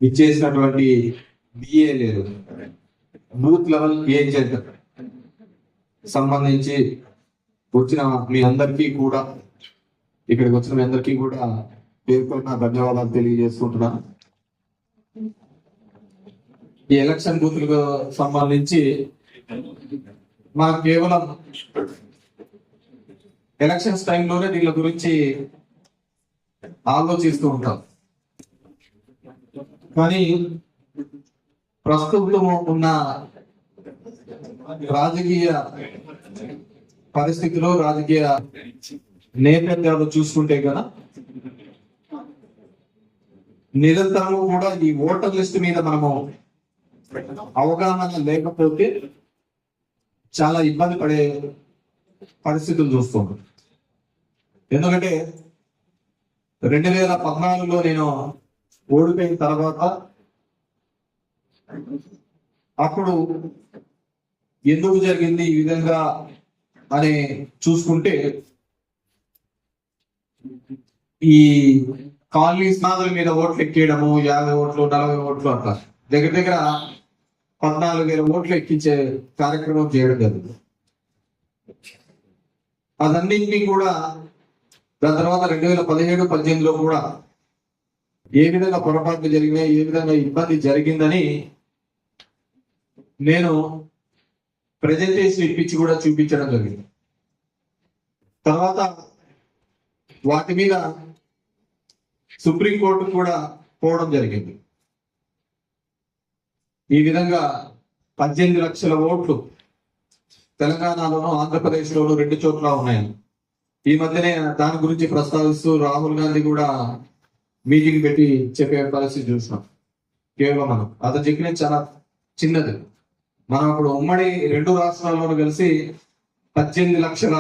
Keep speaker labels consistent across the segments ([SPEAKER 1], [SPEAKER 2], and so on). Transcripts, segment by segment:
[SPEAKER 1] ఇచ్చేసినటువంటి బిఏ లేదు, booth level agent సంబంధించి వచ్చిన మీ అందరికీ కూడా, ఇక్కడికి వచ్చిన మీ అందరికీ కూడా పేర్కొన్న ధన్యవాదాలు తెలియజేసుకుంటున్నా. ఈ ఎలక్షన్ బూత్లకు సంబంధించి మనం కేవలం ఎలక్షన్స్ టైంలోనే దీని గురించి ఆలోచిస్తూ ఉంటాం. కానీ ప్రస్తుతం ఉన్న రాజకీయ పరిస్థితులు, రాజకీయ నేపథ్యాలు చూసుకుంటే కదా నిరంతరము కూడా ఈ ఓటర్ లిస్ట్ మీద మనము అవగాహన లేకపోతే చాలా ఇబ్బంది పడే పరిస్థితులు చూస్తున్నాం. ఎందుకంటే 2014లో నేను ఓడిపోయిన తర్వాత అప్పుడు ఎందుకు జరిగింది ఈ విధంగా అని చూసుకుంటే, ఈ కాలనీ స్నాదుల మీద ఓట్లు ఎక్కేయడము, 50 ఓట్లు 40 ఓట్లు అట్లా దగ్గర దగ్గర 14,000 ఓట్లు ఎక్కించే కార్యక్రమం చేయడం జరిగింది. అదన్నింటినీ కూడా దాని తర్వాత 2017-18లో కూడా ఏ విధంగా పొరపాట్లు జరిగినాయి, ఏ విధంగా ఇబ్బంది జరిగిందని నేను ప్రెజెంటేషన్ ఇప్పించి కూడా చూపించడం జరిగింది. తర్వాత వాటి మీద సుప్రీంకోర్టు కూడా పోవడం జరిగింది. ఈ విధంగా 18 లక్షల ఓట్లు తెలంగాణలోను ఆంధ్రప్రదేశ్లోను 2 చోట్ల ఉన్నాయి. ఈ మధ్యనే దాని గురించి ప్రస్తావిస్తూ రాహుల్ గాంధీ కూడా మీటింగ్ పెట్టి చెప్పే పరిస్థితి చూసినాం. కేవలం మనం అతను చెప్పినది చాలా చిన్నది. మనం అప్పుడు ఉమ్మడి 2 రాష్ట్రాల్లోనూ కలిసి 18 లక్షల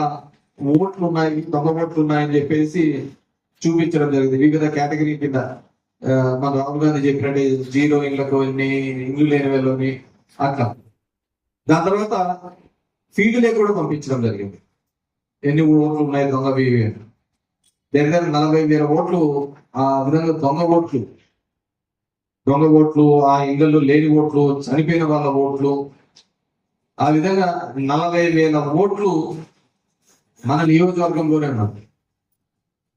[SPEAKER 1] ఓట్లు ఉన్నాయి, దొంగ ఓట్లు ఉన్నాయని చెప్పేసి చూపించడం జరిగింది. వివిధ కేటగిరీ కింద మన రాహుల్ గాంధీ చెప్పినట్టు 0 ఇళ్లకు ఎన్ని, ఇల్లు లేని వాళ్ళని అట్లా. దాని తర్వాత ఫీల్డ్ లే కూడా పంపించడం జరిగింది. ఎన్ని ఓట్లు ఉన్నాయి దొంగవి, దగ్గర 40,000 ఓట్లు ఆ విధంగా దొంగ ఓట్లు, ఆ ఇళ్లలో లేని ఓట్లు, చనిపోయిన వాళ్ళ ఓట్లు, ఆ విధంగా 40,000 ఓట్లు మన నియోజకవర్గంలోనే ఉన్నాయి.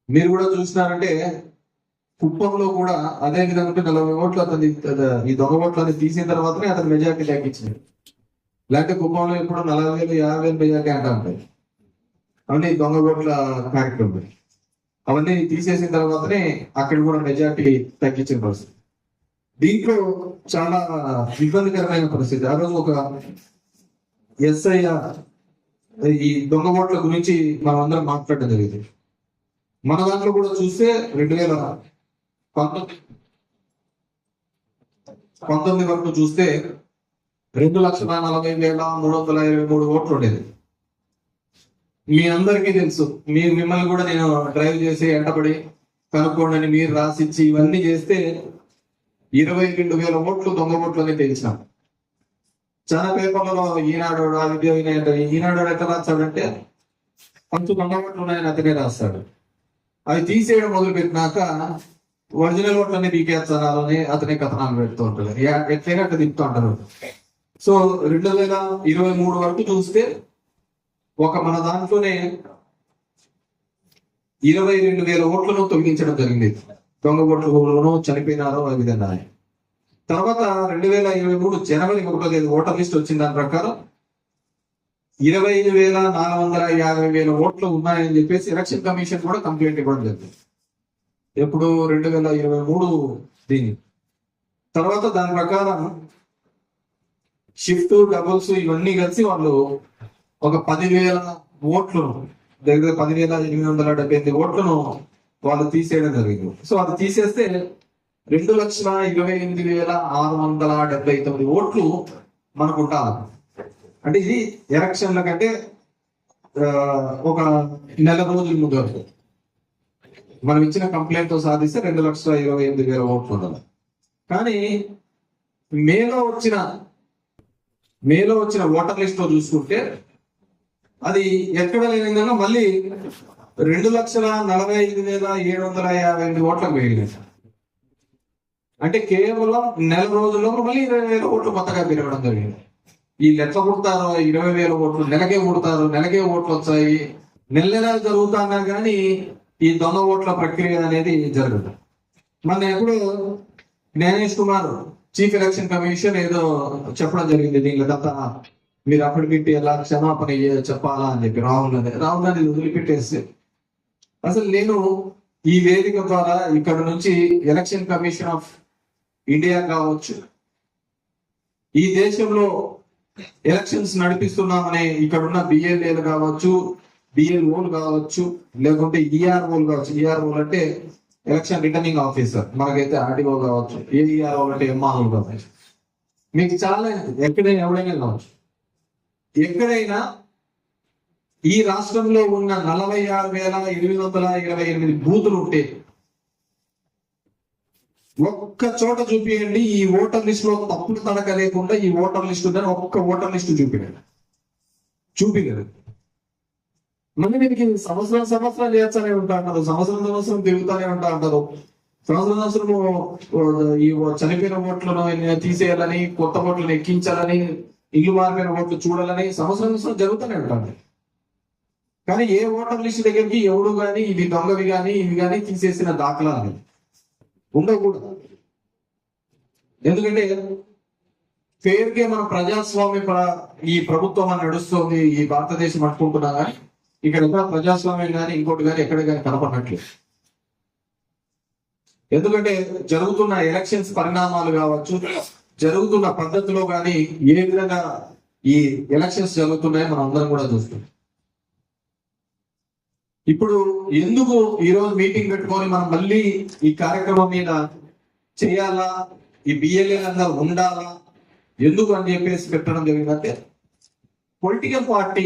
[SPEAKER 1] మీరు కూడా చూసినారంటే కుప్పంలో కూడా అదే విధంగా 40 ఓట్లు అతని ఈ దొంగ ఓట్లని తీసిన తర్వాతనే అతను మెజార్టీ తగ్గించాడు. లేకపోతే కుప్పంలో ఇప్పుడు 40,000 50,000 మెజార్టీ అంటా ఉంటాయి. అవన్నీ దొంగ ఓట్ల కార్యక్రమం. అవన్నీ తీసేసిన తర్వాతనే అక్కడ కూడా మెజార్టీ తగ్గించిన పరిస్థితి. దీంట్లో చాలా ఇబ్బందికరమైన పరిస్థితి. ఆ రోజు ఒక ఎస్ఐ ఈ దొంగ ఓట్ల గురించి మనం అందరం మాట్లాడడం జరిగింది. మన దాంట్లో కూడా చూస్తే 2019 వరకు చూస్తే 2,40,323 ఓట్లు ఉండేది. మీ అందరికీ తెలుసు, మిమ్మల్ని కూడా నేను డ్రైవ్ చేసి ఎంటబడి కనుక్కోండి అని మీరు రాసిచ్చి ఇవన్నీ చేస్తే 22,000 ఓట్లు దొంగ ఓట్లు అని తెలిసినాం. చాలా పేపర్లలో ఈనాడు ఈనాడు ఎట్లా రాస్తాడంటే కొంచెం దొంగ ఓట్లు ఉన్నాయని అతనే రాస్తాడు. అవి తీసేయడం మొదలు పెట్టినాక ఒరిజినల్ ఓట్లన్నీ తీకేస్తున్నారు అని అతనే కథనాలు పెడుతూ ఉంటాడు. ఎట్లయినా అట్లా తిప్పుతూ ఉంటారు. సో 2023 వరకు చూస్తే మన దాంట్లోనే 22,000 ఓట్లను తొలగించడం జరిగింది. దొంగ ఓట్లను చనిపోయినారో ఆ విధంగా. తర్వాత 2023 జనవరి 1వ తేదీ ఓటర్ లిస్ట్ వచ్చిన దాని ప్రకారం 25,450,000 ఓట్లు ఉన్నాయని చెప్పేసి ఎలక్షన్ కమిషన్ కూడా కంప్లైంట్ ఇవ్వడం జరిగింది. ఎప్పుడు 2023 దీని తర్వాత దాని ప్రకారం షిఫ్ట్ డబుల్స్ ఇవన్నీ కలిసి వాళ్ళు ఒక 10,000 ఓట్లు, దగ్గర 10,878 ఓట్లను వాళ్ళు తీసేయడం జరిగింది. సో అది తీసేస్తే 2,28,679 ఓట్లు మనకు ఉండాలి. అంటే ఇది ఎలక్షన్ల కంటే ఒక నెల రోజుల ముందు వరకు మనం ఇచ్చిన కంప్లైంట్ తో సాధిస్తే 2,28,000 ఓట్లు ఉండాలి. కానీ మేలో వచ్చిన ఓటర్ లిస్ట్ లో చూసుకుంటే అది ఎక్కడ లేని విధంగా మళ్ళీ 2,45,758 ఓట్లకు పెరిగింది. అంటే కేవలం నెల రోజుల్లో మళ్ళీ 20,000 ఓట్లు కొత్తగా పెరగడం జరిగింది. వీళ్ళు ఎట్లా కుడతారో 20,000 ఓట్లు నెలకే కుడతారు, నెలకే ఓట్లు వచ్చాయి, నెల జరుగుతున్నా కానీ ఈ దొంగ ఓట్ల ప్రక్రియ అనేది జరగదు. మన ఎప్పుడు Gyanesh Kumar chief election commission ఏదో చెప్పడం జరిగింది, దీనిలో తప్ప మీరు అప్పుడు పెట్టి ఎలా క్షమాపణ చెప్పాలా అని చెప్పి రాహుల్ గాంధీ వదిలిపెట్టేస్తే, అసలు నేను ఈ వేదిక ద్వారా ఇక్కడ నుంచి ఎలక్షన్ కమిషన్ ఆఫ్ ఇండియా కావచ్చు, ఈ దేశంలో ఎలక్షన్స్ నడిపిస్తున్నామనే ఇక్కడ ఉన్న బిఎల్ఏలు కావచ్చు, బిఎల్ఓలు కావచ్చు, లేకుంటే ఈఆర్ఓలు కావచ్చు. ఈఆర్ఓలు అంటే ఎలక్షన్ రిటర్నింగ్ ఆఫీసర్, మనకైతే ఆర్డీఓ కావచ్చు, ఏఈఆర్ఓ అంటే ఎంఆర్ఓ కావచ్చు. మీకు చాలా ఎక్కడైనా ఎవడైనా కావచ్చు. ఎక్కడైనా ఈ రాష్ట్రంలో ఉన్న 46,828 బూతులు ఉంటే ఒక్క చోట చూపియండి ఈ ఓటర్ లిస్ట్ లో తప్పులు తడక లేకుండా ఈ ఓటర్ లిస్ట్ ఉందని ఒక్క ఓటర్ లిస్ట్ చూపించలేదు. మళ్ళీ దీనికి సంవత్సరం చేస్తూనే ఉంటా అంటారు, సంవత్సరం తిరుగుతూనే ఉంటా అంటారు. సంవత్సరం ఈ చనిపోయిన ఓట్లను తీసేయాలని, కొత్త ఓట్లను ఎక్కించాలని, ఇల్లు మారిపోయిన ఓట్లు చూడాలని సంవత్సరం జరుగుతూనే ఉంటారు. కానీ ఏ ఓటర్ లిస్ట్ దగ్గరికి ఎవడు కానీ ఇవి దొంగవి కానీ ఇవి కానీ తీసేసిన దాఖలాలు ఉండకూడదు. ఎందుకంటే పేరుకే మన ప్రజాస్వామ్య ఈ ప్రభుత్వం అని నడుస్తుంది, ఈ భారతదేశం అనుకుంటున్నా కానీ ఇక్కడ ఎక్కడ ప్రజాస్వామ్యం కానీ ఇంకోటి కానీ ఎక్కడ కానీ కనపడట్లేదు. ఎందుకంటే జరుగుతున్న ఎలక్షన్స్ పరిణామాలు కావచ్చు, జరుగుతున్న పద్ధతిలో కానీ ఏ విధంగా ఈ ఎలక్షన్స్ జరుగుతున్నాయో మనం అందరం కూడా చూస్తున్నాం. ఇప్పుడు ఎందుకు ఈరోజు మీటింగ్ పెట్టుకొని మనం మళ్ళీ ఈ కార్యక్రమం మీద చేయాలా, ఈ బిఎల్ఏ అందరూ ఉండాలా, ఎందుకు అని చెప్పేసి పెట్టడం జరిగిందంటే, పొలిటికల్ పార్టీ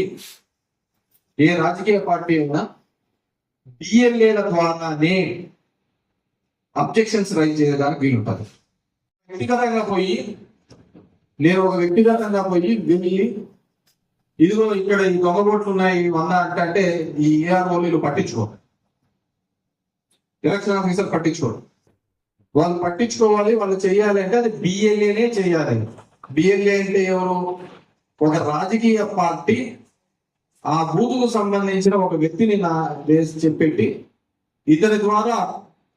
[SPEAKER 1] ఏ రాజకీయ పార్టీ అయినా బిఎల్ఏల ద్వారానే అబ్జెక్షన్స్ రైజ్ చేయడానికి వీలుంటుంది. నేను ఒక వ్యక్తిగతంగా పోయి వెళ్ళి ఇదిగో ఇక్కడ ఈ దొంగ ఓట్లు ఉన్నాయి 100 అంటే ఈ ఏఆర్ఓలు పట్టించుకోరు, ఎలక్షన్ ఆఫీసర్ పట్టించుకోరు. వాళ్ళు పట్టించుకోవాలి, వాళ్ళు చేయాలి అంటే అది బిఎల్ఏనే చేయాలి. బిఎల్ఏ అంటే ఎవరు? ఒక రాజకీయ పార్టీ ఆ బూతుకు సంబంధించిన ఒక వ్యక్తిని చెప్పెట్టి ఇతని ద్వారా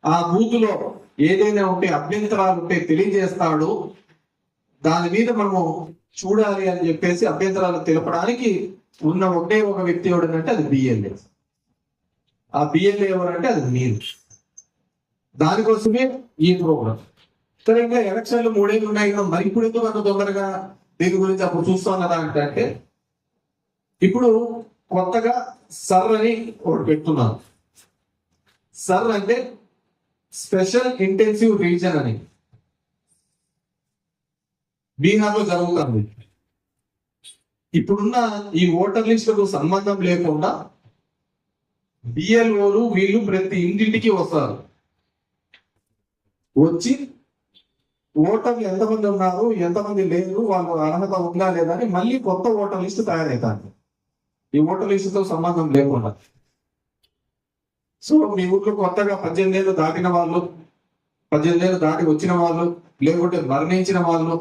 [SPEAKER 1] ఆ బూతులో ఏదైనా ఉంటే అభ్యంతరాలు ఉంటే తెలియజేస్తాడు, దాని మీద మనము చూడాలి అని చెప్పేసి అభ్యంతరాలు తెలపడానికి ఉన్న ఒకే ఒక వ్యక్తి ఎవడంటే అది బిఎల్ఏ. ఆ బిఎల్ఏ ఎవరంటే అది మీరు. దానికోసమే ఈ ప్రోగ్రామ్. సరే, ఇంకా ఎలక్షన్లు 3 ఏళ్ళు ఉన్నాయి కదా, మరి ఇప్పుడు ఎందుకు అంత తొందరగా దీని గురించి అప్పుడు చూస్తాం కదా అంటే ఇప్పుడు కొత్తగా సర్ అని ఒకటి పెడుతున్నారు. సర్ అంటే స్పెషల్ ఇంటెన్సివ్ రీజన్ అని బీహార్లో జరుగుతుంది. ఇప్పుడున్న ఈ ఓటర్ లిస్టులకు సంబంధం లేకుండా బిఎల్ఓలు వీళ్ళు ప్రతి ఇంటింటికి వస్తారు. వచ్చి ఓటర్లు ఎంతమంది ఉన్నారు, ఎంతమంది లేరు, వాళ్ళు అర్హత ఉందా లేదా అని మళ్ళీ కొత్త ఓటర్ లిస్టు తయారవుతారు. ఈ ఓటర్ లిస్టుతో సంబంధం లేకుండా. సో మీ ఊర్లో కొత్తగా 18 ఏళ్ళు దాటిన వాళ్ళు, 18 ఏళ్ళు దాటి వచ్చిన వాళ్ళు, లేకుంటే మరణించిన వాళ్ళు,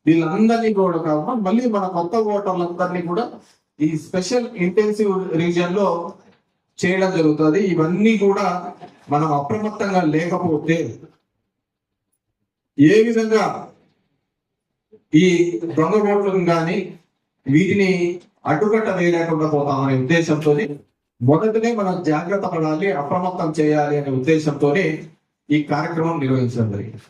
[SPEAKER 1] వీళ్ళందరినీ కూడా కాకుండా మళ్ళీ మన కొత్త ఓటర్లందరినీ కూడా ఈ స్పెషల్ ఇంటెన్సివ్ రీజియన్ లో చేయడం జరుగుతుంది. ఇవన్నీ కూడా మనం అప్రమత్తంగా లేకపోతే ఏ విధంగా ఈ దొంగ ఓట్లను కానీ వీటిని అడ్డుకట్ట వేయలేకుండా పోతామనే ఉద్దేశంతో మొదటనే మనం జాగ్రత్త పడాలి, అప్రమత్తం చేయాలి అనే ఉద్దేశంతోనే ఈ కార్యక్రమం నిర్వహించడం జరిగింది.